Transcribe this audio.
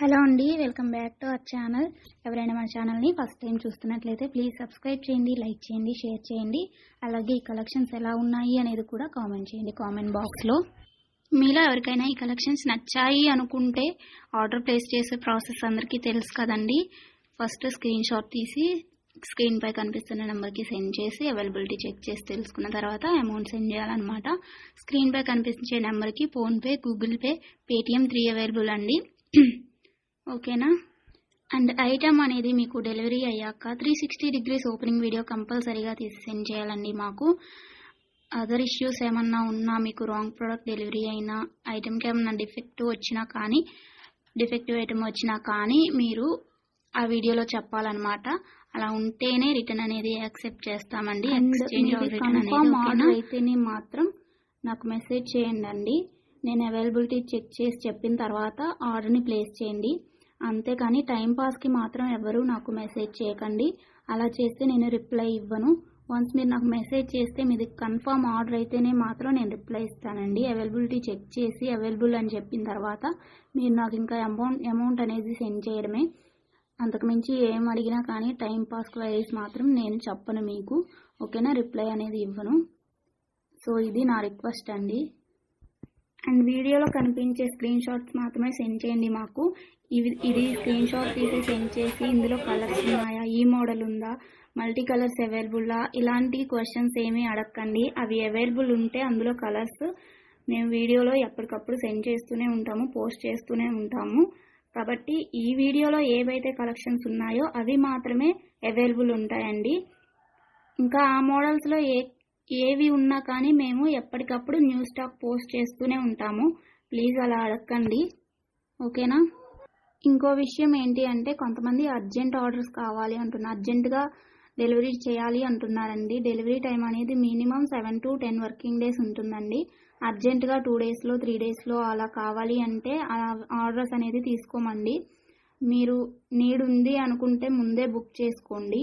Hello అండి, welcome back to our channel. ఎవరైనా మన ఛానల్ని ఫస్ట్ టైం చూస్తున్నట్లయితే ప్లీజ్ సబ్స్క్రైబ్ చేయండి, లైక్ చేయండి, షేర్ చేయండి. అలాగే ఈ కలెక్షన్స్ ఎలా ఉన్నాయి అనేది కూడా కామెంట్ చేయండి కామెంట్ బాక్స్లో. మీలో ఎవరికైనా ఈ కలెక్షన్స్ నచ్చాయి అనుకుంటే ఆర్డర్ ప్లేస్ చేసే ప్రాసెస్ అందరికీ తెలుసు కదండి. ఫస్ట్ స్క్రీన్ షాట్ తీసి స్క్రీన్ పై కనిపిస్తున్న నెంబర్కి సెండ్ చేసి అవైలబిలిటీ చెక్ చేసి తెలుసుకున్న తర్వాత అమౌంట్ సెండ్ చేయాలన్నమాట. స్క్రీన్ పై కనిపించే నెంబర్కి PhonePe, Google pay, Paytm 3 available అండి. ఓకేనా. అండ్ ఐటమ్ అనేది మీకు డెలివరీ అయ్యాక 360 degrees ఓపెనింగ్ వీడియో కంపల్సరీగా తీసి సెండ్ చేయాలండి. మాకు అదర్ ఇష్యూస్ ఏమన్నా ఉన్నా, మీకు రాంగ్ ప్రోడక్ట్ డెలివరీ అయినా, ఐటమ్కి ఏమన్నా డిఫెక్టివ్ ఐటమ్ వచ్చినా కానీ మీరు ఆ వీడియోలో చెప్పాలన్నమాట. అలా ఉంటేనే రిటర్న్ అనేది యాక్సెప్ట్ చేస్తామండి. ఎక్స్చేంజ్ ఆర్డర్ అయితేనే మాత్రం నాకు మెసేజ్ చేయండి. నేను అవైలబిలిటీ చెక్ చేసి చెప్పిన తర్వాత ఆర్డర్ని ప్లేస్ చేయండి. అంతేకాని టైంపాస్కి మాత్రం ఎవరు నాకు మెసేజ్ చేయకండి. అలా చేస్తే నేను రిప్లై ఇవ్వను. వన్స్ మీరు నాకు మెసేజ్ చేస్తే మీది కన్ఫర్మ్ ఆర్డర్ అయితేనే మాత్రం నేను రిప్లై ఇస్తానండి. అవైలబిలిటీ చెక్ చేసి అవైలబుల్ అని చెప్పిన తర్వాత మీరు నాకు ఇంకా అమౌంట్ అనేది సెండ్ చేయడమే. అంతకుమించి ఏం అడిగినా కానీ టైంపాస్ క్వైరీస్ మాత్రం నేను చెప్పను మీకు. ఓకేనా, రిప్లై అనేది ఇవ్వను. సో ఇది నా రిక్వెస్ట్ అండి. అండ్ వీడియోలో కనిపించే స్క్రీన్ షాట్స్ మాత్రమే సెండ్ చేయండి మాకు. ఇది స్క్రీన్ షాట్ తీసి సెండ్ చేసి ఇందులో కలర్స్ ఉన్నాయా, ఈ మోడల్ ఉందా, మల్టీ కలర్స్ అవైలబుల్లా, ఇలాంటి క్వశ్చన్స్ ఏమీ అడగండి. అవి అవైలబుల్ ఉంటే అందులో కలర్స్ మేము వీడియోలో ఎప్పటికప్పుడు సెండ్ చేస్తూనే ఉంటాము, పోస్ట్ చేస్తూనే ఉంటాము. కాబట్టి ఈ వీడియోలో ఏవైతే కలెక్షన్స్ ఉన్నాయో అవి మాత్రమే అవైలబుల్ ఉంటాయండి. ఇంకా ఆ మోడల్స్లో ఏవి ఉన్నా కానీ మేము ఎప్పటికప్పుడు న్యూ స్టాక్ పోస్ట్ చేస్తూనే ఉంటాము. ప్లీజ్ అలా అడగండి. ఓకేనా. ఇంకో విషయం ఏంటి అంటే, కొంతమంది అర్జెంట్ ఆర్డర్స్ కావాలి అంటున్నారు, అర్జెంటుగా డెలివరీ చేయాలి అంటున్నారండి. డెలివరీ టైం అనేది మినిమం 7 to 10 వర్కింగ్ డేస్ ఉంటుందండి. అర్జెంటుగా 2 daysలో 3 daysలో అలా కావాలి అంటే ఆర్డర్స్ అనేది తీసుకోమండి. మీరు నీడ్ ఉంది అనుకుంటే ముందే బుక్ చేసుకోండి.